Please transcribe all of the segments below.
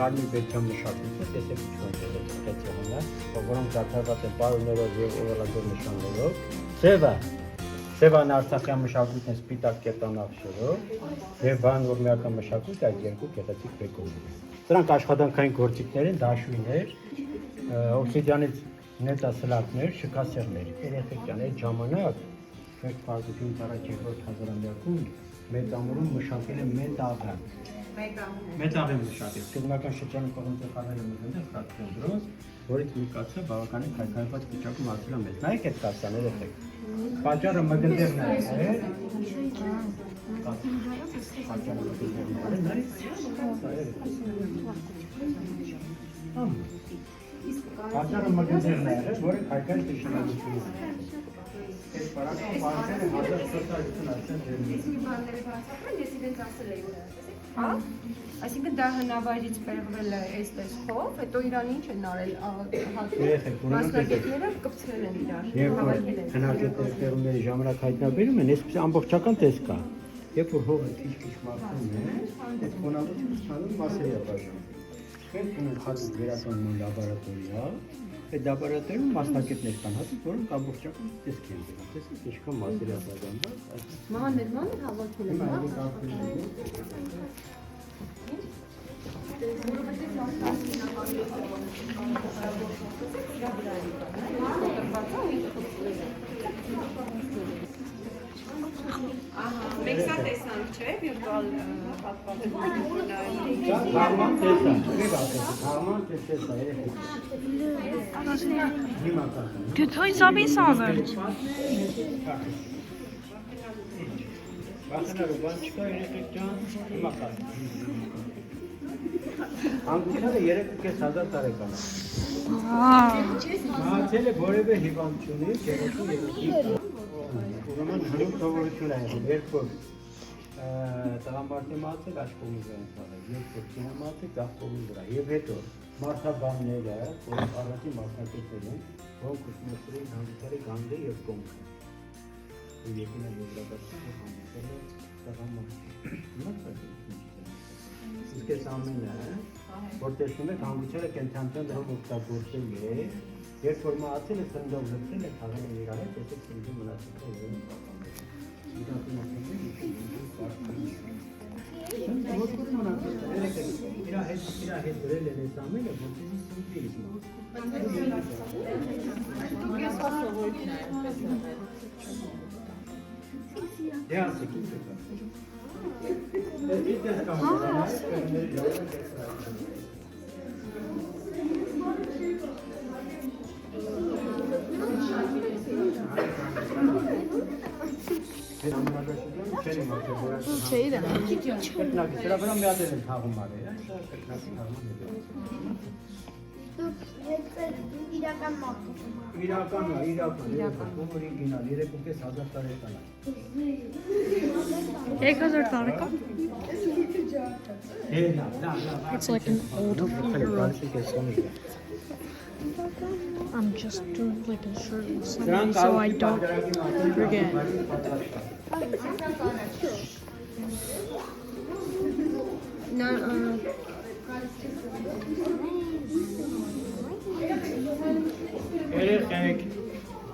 կարմիր բերքյան մշակույթը, տեսեք ինչ խեցեղն է, որոնք զարդարված են պարուներով և օվալագոր նշաններով։ Սևան արցախյան մշակույթն է սպիտակ կետանախշերով և բանորմիական մշակույթ այդ երկու գեղեցիկ բեկորներով։ Սրանք աշխատանքային գործիքներ են, դաշույներ, օբսիդիանից նետասլակներ, շքասեղներ, երեխեքյան այդ ժամանակ մեկ պարտություն տարած երկրորդ հազարամյակում մեծամուրում մշակել է մետաղը։ Մետաղը մշակել։ Սկզբնական շրջանում կողմնձև խավերը մտնեղ խրատվեն դրոս, որից մի կացը բավականին քայքայված վիճակում ասել է մեզ։ Նայեք այդ կացան, երեխեք։ Պատճառը մգնդերն է։ Պատճառը մգնդերն է։ Պատճառը մգնդերն է, որը քայքայց նշանակություն է։ Այս պարական բանջերը 1450 ջերմի։ Իսկ մի բանների բացատրեմ, ես իրենց ասել էի, հա? Այսինքն դա հնավայրից բերվել է այսպես խով, հետո իրան ինչ են արել, մասնագետները կպցրել են իրար։ Երբ որ հնագետների ժամանակ հայտնաբերում են, այսպես ամբողջական տեսք կա։ Երբ որ հողը քիչ-քիչ մաքրում է, այդ խոնավությունը ստանում մասերի է բաժանում։ Մենք ունենք հատուկ վերականգնման լաբորատորիա, այդ լաբորատորիայում մասնագետներ կան հատուկ, որոնք ամբողջական տեսք են դրում։ Տեսեք, ինչքան մասերի է բաժանված։ Մանր հավաքել են, Մենք սա տեսանք, չէ՞, վիրտուալ Հարման տեսա, Good toys are being solved. Անգուցները 3.500 տարեկան է։ Մահացել է որևէ հիվանդ չունի, գեղեցիկ երեխի։ Ուրեմն հրում թողորություն է եղել, երբ որ տղամարդի մահացել աջ կողմի վրա են թաղել, երբ որ կինը մահացել ձախ կողմի վրա, և հետո մարդաբանները, որոնք առաջին մասնակետներ են, որոնք ուսումնասիրել են հանդիսարի գանդը և կոնքը։ Եկին է եզրակացում հանդիսել է տղամարդի։ Իսկ այս ամենը, որ տեսնում եք, հանգուցերը կենթանության դրով օգտագործել է, երբ որ մահացել է սննդով լցրել է թաղել են իրար հետ, տեսեք սննդի մնացել է իրեն Իրա հետ դրել են այս ամենը, որտեղի սննդի Դե ասեք ինչ է Սրա վրա մի հատ են թաղում արել, իրական մարդու Իրական, օրիգինալ, 3.500 տարեկան է։ 3000 տարեկան? It's like an old hero. I'm just doing like a shirt or something so I don't forget. Երեխեք,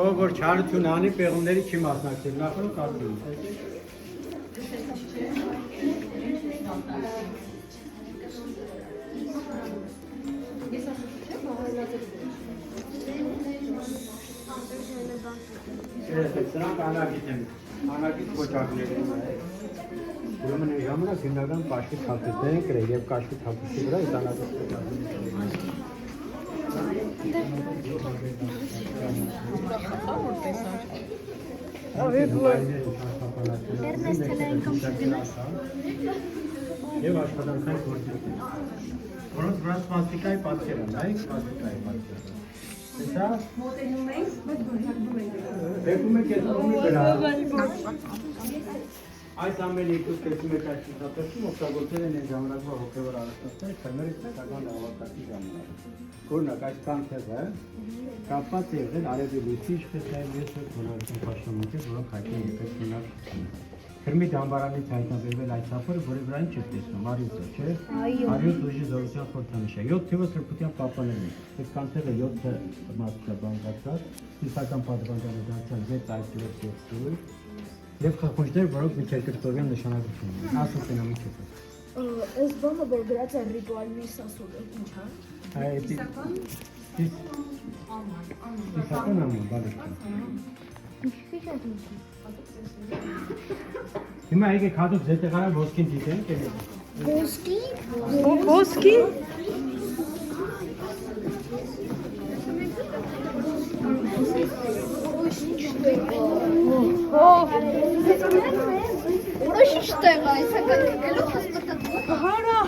ով որ չարություն անի, պեղումների չի մասնակցել, նախորդ կարդում։ Երեխեք, սրանք անագիտ են, անագիտ կոճակներ են։ Ուրեմն այս ժամանակ հիմնական կաշվի թափիչներ են կրել և կաշվի թափիչի վրա այս անագիտ կոճակներ են։ Եվ աշխատանքային գործիքներ, որոնց վրա սվաստիկայի պատկեր են, նայեք սվաստիկայի պատկերը։ Տեսա։ մոտենում ենք, բայց բնջակում ենք։ Բեկում եք այս կողմի վրա։ Այս ամեն երկու տեսում եք այս ցուցակում օգտագործել են ժամանակվա հոգևոր արհեստներ, քմերից պետական հավաքակի ժամանակ։ Օրինակ այս կանթեղը կապված է եղել արևի լույսի իշխեցնային մեծ բնորոշ պաշտոններ, որոնք հայտնի եկել քննարկվում։ Քրմի դամբարանից հայտնաբերվել այդ ցափը, որի վրա ինչ եք տեսնում, արյուծը, չէ՞։ Արյուծ ուժի զորության խորհրդանիշ է։ 7 թիվը սրբության պահպանելն է։ Այս կանցերը 7-ը մասշտաբանված, իսկական պատվանդանը դարձան 6 այդպես եւ եւ խախունջներ, որոնք միջերկրտորյան նշանակություն ունեն։ Ասում եմ ինչ է։ Այս բանը որ գրած է ռիտուալի սասուր ինչ է։ Այդ իսկական աման բալիկ։ Հիմա եկեք հատուկ զետեղարան ոսկին դիտենք ելեք։ Ոսկի։ Ոսկի։ Ուրիշ շտեղ է, սակայն գլուխ հստակած։ Հարա։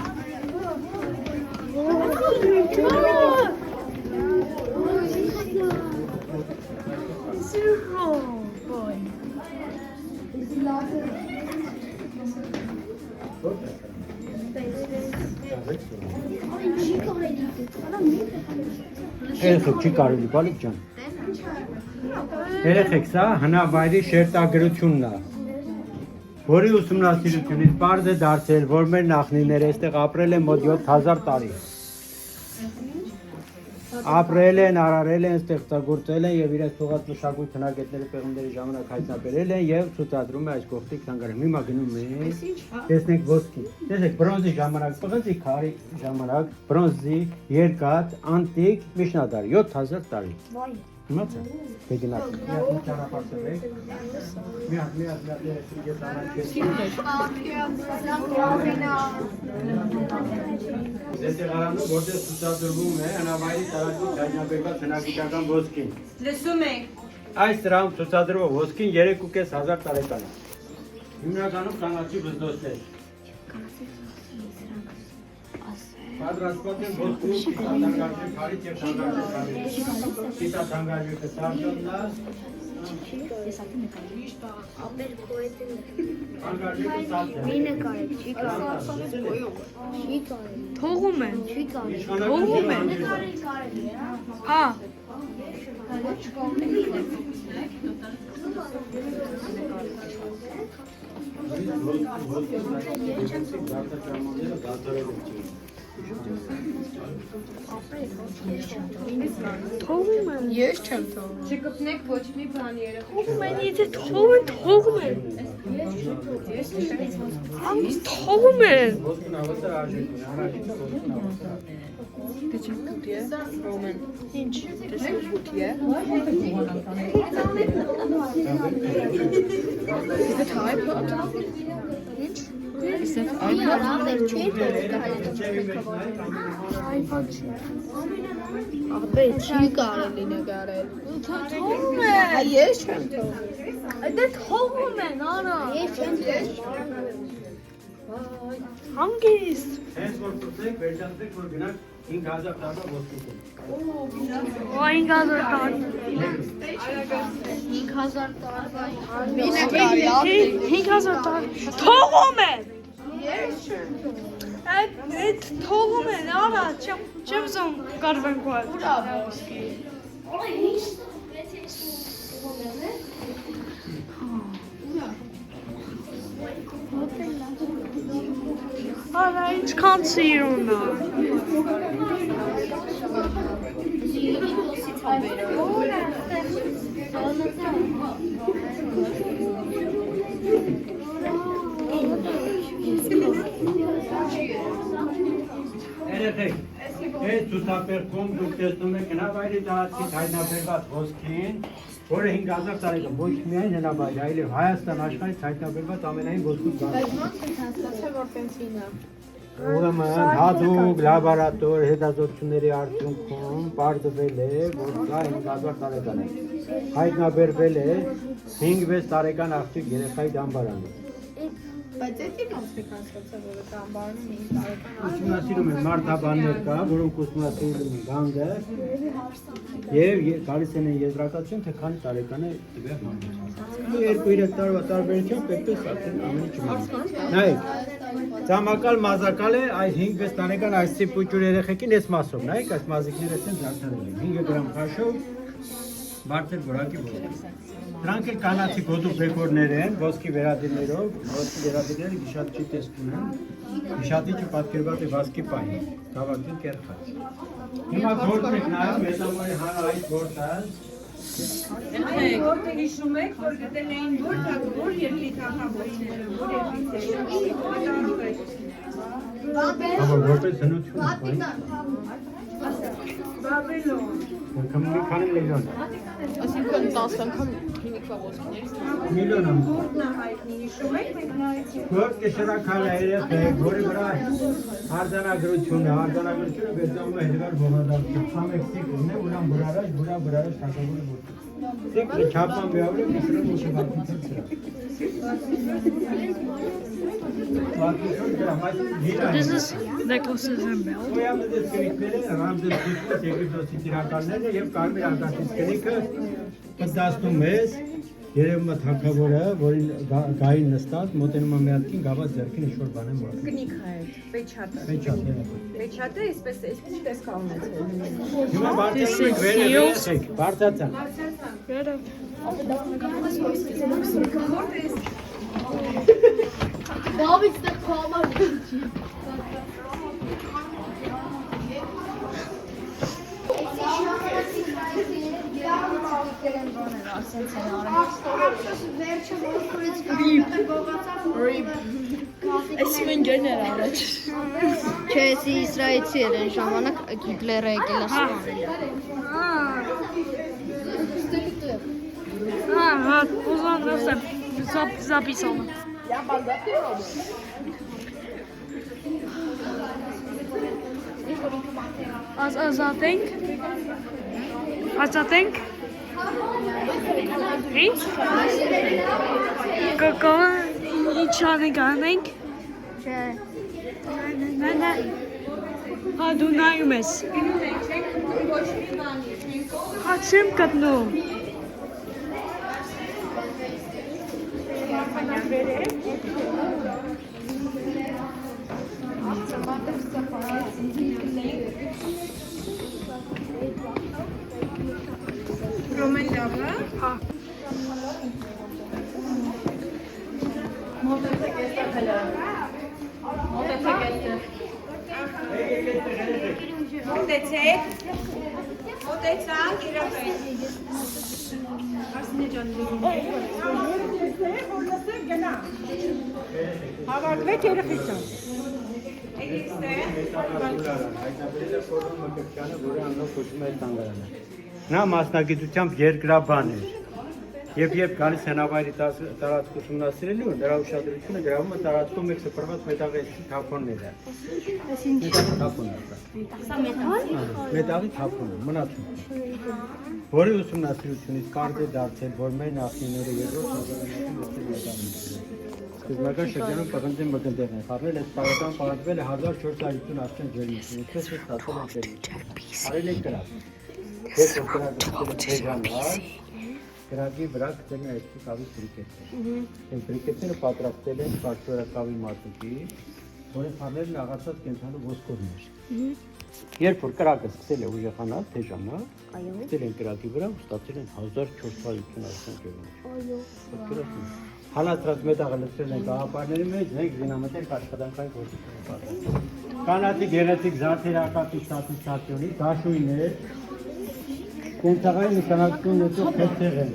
Zero boy. Երեխեք չի կարելի, բալիկ ջան։ Երեխեք, սա հնավայրի շերտագրությունն է, որի ուսումնասիրությունից պարզ է դարձել, որ մեր նախնիները այստեղ ապրել են մոտ 7000 տարի։ Ապրել են, արարել են, ստեղծագործել են եւ իրենց թողած մշակույթ հնագետների պեղումների ժամանակ հայտնաբերել են եւ ցուցադրում է այս կողքի թանգարանում։ Հիմա գնում ենք, տեսնենք ոսկի։ Տեսեք, բրոնզի ժամանակ, պղնձի քարի ժամանակ, բրոնզի, երկաթ, անտիկ, միջնադար 7000 տարի։ Վայ։ Իմացա։ Դեգնակ։ Մի ճանապարհացեք։ Մի հատ ես Զետեղարանը, որտեղ ցուցադրվում է հնավայրի տարածքում հայտնաբերված հնագիտական ոսկին։ Լսում եք։ Այս դրանում ցուցադրվող ոսկին 3500 տարեկան է։ Հիմնականում կանացի բզդոսներ։ Պատրաստված են ոսկու սիտաթանգարժի քարից եւ թանգարժի քարից։ Սիտաթանգարժի սարժոննա թանգարժի սարժոննա։ Մինը կարեք, չի կարեք։ Չի կարեք։ Թողում են։ Չի կարեք։ Թողում են։ Հա։ Թողում են։ Ես չեմ թողում։ Չկպնեք ոչ մի բան երեխա։ Թողում են, եթե թողում են, թողում են։ Ամ թողում են։ Ոսկին ավասար արժեք ունի, հարաժիքը ոսկին ավասար։ Դե չեմ կուտի է։ Թողում են։ Ինչ, տեսնում կուտի է։ Is it iPod? Ինչ։ Is it iPod? Ահա չի Ապե չի կարելի նկարել։ Թողում են։ Ես չեմ թողում։ Դե թողում են, արա։ Ես չեմ թողում։ Հանգիստ։ Հենց որ ծուծեք, վերջացեք, որ գնանք 5000 տարվա ոսկին։ Այն գազան։ 5000 տարվա։ 5000 տար։ Թողում են։ Ես չեմ թողում։ Այդ թողում են, արա, չեմ զոն կարվենք ու այդ։ Ուրա ոսկի։ Արա, ինչքան սիրուն է։ Երեխեք, այս ցուցափեղկում դուք տեսնում եք հնավայրի տարածքից հայտնաբերված ոսկին, որը 5000 տարեկան ոչ միայն հնավայր, այլև Հայաստան աշխարհից հայտնաբերված ամենայն ոսկու ծառը։ Ուրեմն հատուկ լաբորատոր հետազոտությունների արդյունքում պարզվել է, որ դա 5000 տարեկան է։ Հայտնաբերվել է 5-6 տարեկան աղջիկ երեխայի դամբարանում։ Բայց էդի ոնց է կանցկացա, որ դամբարանում 5 տարեկան Ուսումնասիրում են մարդաբաններ կա, որոնք ուսումնասիրում են գանգը եւ գալիս են եզրակացություն, թե քանի տարեկան է տվյալ մամուլը։ 2-3 տարվա տարբերությամբ պետք է ասեն ամեն ինչ։ Նայեք, ցամաքալ մազակալ է այս 5-6 տարեկան այսի պուճուր երեխեքին այս մասով, նայեք, այս մազիկները են զարդարել են 5 գրամ քաշով բարձր որակի ոսկի։ Դրանք էլ կանացի գոտու բեկորներ են, ոսկի վերադիրներով, ոսկի վերադիրները գիշատչի տեսք ունեն, գիշատիչը պատկերված է վազքի պային, թավակին կերխած։ Հիմա գործ եք նայում, մեծամորի հան այդ գործը, Որտե հիշում եք, որ գտել էին որ երկրի թագավորները, որ aber որպես հնություն Բաբելոն։ քանի միլիոն։ Այսինքն 10 անգամ հիմիկվա ոսկիներից Միլիոն ամ։ Որն է հայտնի, հիշում եք, մենք նայեցինք։ Գործ կշրակալ է երեխեք, որի վրա արձանագրությունը վերցնում է հետևար բովադարձը, համեքսիկ ունե, ուրան բրարաշ թակավորը որ։ Սեկ չապան միավորը միսրոն ուշևակիցը սրա։ This is necklaces and belts. Ոյամը դες կրիքները, ռամդես կրիքս, եգիպտոսի տիրականները և կարմիր անկացից կրիքը կդաստում ես, երևում է թակավորը, որին գային նստած, մոտենում է միատքին, գաված ձերքին ինչ-որ բան եմ որը։ Կնիք է, պեչատը։ Պեչատը, այսպես տեսք ալնեցել։ Հիմա բարձրացում եք վեր եք, բարձացան։ David's the palmer. Այսինքն գեներալ է։ Չէ, իսրայելցի էր այն ժամանակ Հիտլերը եկել է սպանել։ Հա, ուզում եմ записано. Ազատենք։ Ինչ։ Կոկոն ինչ անենք։ Չէ։ Հա դու նայում ես։ Հա չեմ գտնում։ Ռոմեն լավը։ Հա։ Մոտեցեք։ Մոտեցանք, երեխեք։ Արսինե ջան, Հավաքվեք երեխեք ջան։ Նա մասնագիտությամբ երկրաբան էր եւ երբ գալիս հնավայրի տարածք ուսումնասիրելու, նրա ուշադրությունը գրավում է տարածքում մեկ սփռված մետաղի թափոնները։ Մետաղի թափոնը, մնացում։ Որի ուսումնասիրությունից կարծ է դարձել, որ մեր նախնիները երկրորդ Սկզբնական շրջանում պղնձի մկնդեղն են խառնել, այս պարական պարատվել է 1450 աստղեն ջերմություն, ինչպես է ստացել են ջերմություն։ Արել են կրակ։ Ես որ կրակի վրա գտել են այսպես կավի բրիկետներ։ Այս բրիկետները պատրաստել են կարճորակավի մատուկի, որը խառնել են աղացած կենցանու ոսկորներ։ Երբ որ կրակը սկսել է ուժեղանալ, թեժանալ, գտել են կրակի վրա ու ստացել են 1450 աստղեն ջերմություն։ Հանածրած մետաղը լցրել են գաղապարների մեջ, մենք զինամետեր աշխատանքային գործիքներ պատրաստել։ Կանացի գեղեցիկ զարդերակացի ստատուսացիոնի, դաշույններ, կենցաղային նշանակություն ունեցող քեթեղեր։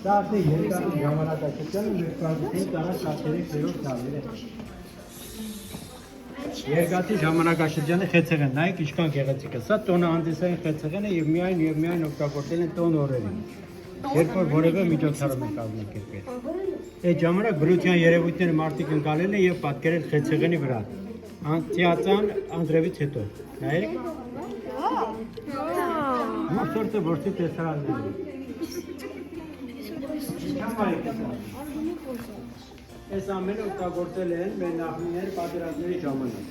Դա է երկարի ժամանակաշրջանը մեր կազմից առաջ 13-րդ դարերը։ Երկարի ժամանակաշրջանի խեցեղեն, նայեք ինչքան գեղեցիկ է։ Սա տոնահանդեսային խեցեղեն է եւ միայն օգտագործել են տոն օրերին։ Երբ որ որևէ միջոցառում են կազմակերպել։ Այդ ժամանակ բրության երևույթները մարդիկ ընկալել են եւ պատկերել խեցեղենի վրա։ Անտիածան Անդրևից հետո։ Նայեք։ Մարտը որտե տեսարաններ։ Այս ամենը օգտագործել են մեր նախնիները պատերազմների ժամանակ։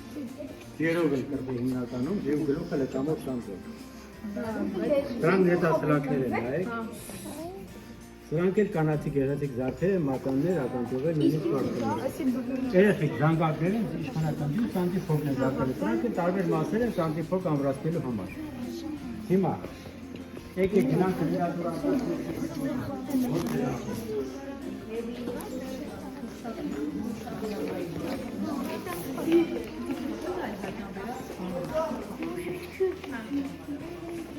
Երով էլ կրտի հիմնականում եւ գլուխը լեկամով շանձով։ Դրանք նետասլակներ են, նայեք։ Սրանք էլ կանացի գեղեցիկ զարդեր են, մականներ, ականջողեր, նույնիսկ կարգներ։ Երեխեք զանգակներ են, իշխանական դու սանտիֆոգն են զարկել։ Սրանք էլ տարբեր մասեր են սանտիֆոգ ամրացնելու համար։ Հիմա Եկեք գնանք լիատուրան։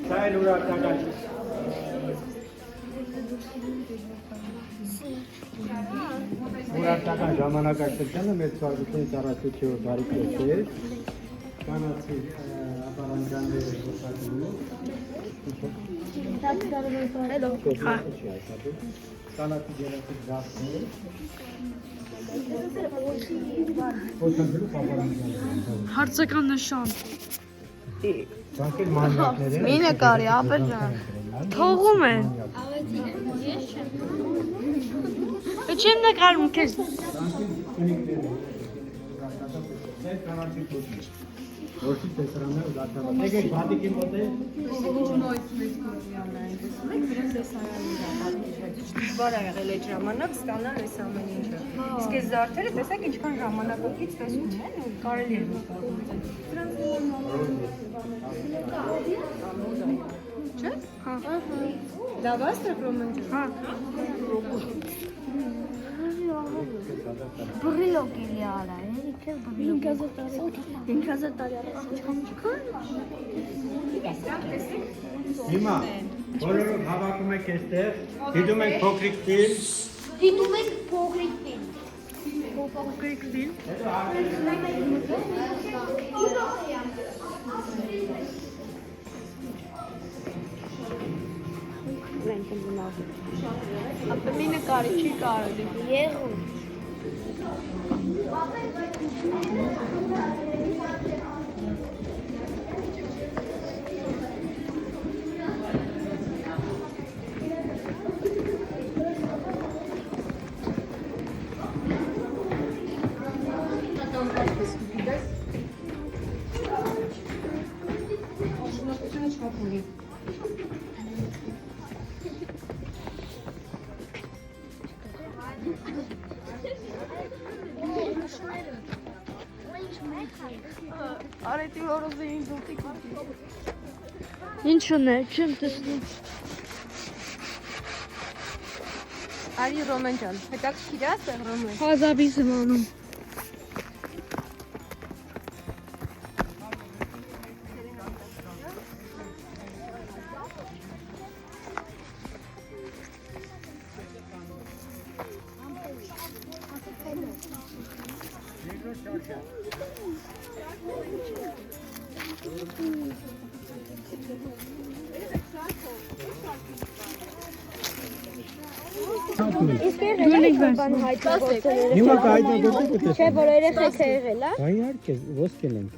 Սայլ ուրարտական ուրարտական ժամանակաշրջանը մեծ ծառայությունից առաջացիոր դարի կեսեր կանացի ապարանջանները գործակալու կանացի գերացի դասներ ոչնջելու ապարանջանները Հարցական նշան։ Ցանկել մանյակները Մինը կարի ապեջան։ Թողում են։ Չեմ նկարում քեզ։ Որքի տեսարանները դարձավ։ Եկեք բադիկի մոտ է։ Դժվար է եղել այդ ժամանակ ստանալ այս ամեն ինչը։ Իսկ այս զարդերը տեսեք ինչքան ժամանակակից տեսնում են ու կարելի է Չէ՞։ Հա։ Լավ է ստրոմեն ջան։ Հա։ Բռիլո կիլի արա, էլի բռիլո։ 5000 տարի առաջ չքան։ Հիմա բոլորը հավաքում եք այստեղ, դիտում եք փոքրիկ ֆիլմ։ Դիտում եք փոքրիկ ֆիլմ։ Փոքրիկ ֆիլմ։ Ապա մինը կարի չի կարելի։ Եղու։ Արետի որոզը ինձ ուտիկ Ինչն է, չեմ տեսնում։ Արի Ռոմեն ջան, հետաքրքիր է ասել Ռոմեն։ Հազաբի զմանում։ Իսկ երեք բան հայտնագործել Հիմա կայդագործեք դե։ Չէ, որ երեխեք է եղել, հա։ Բա իհարկե ոսկել ենք։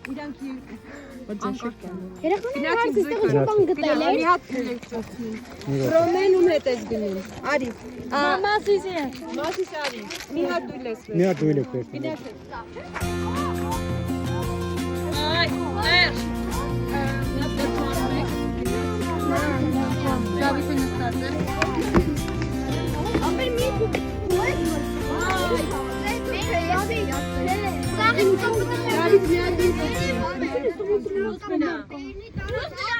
Երեխաները հարց իստեղ ինչ բան գտել Մի են։ հատ էլեկտրոդին։ Ռոմեն ում հետ ես գնում։ Արի։ Մամասիս է։ Մասիս արի։ Մի հատ դու լես։ Մի հատ դույլ եք վերցնում։ Այ, մեր։ Դավիթը նստած է։ Ապեր մի քու։ Դավիթ մի հատ դու։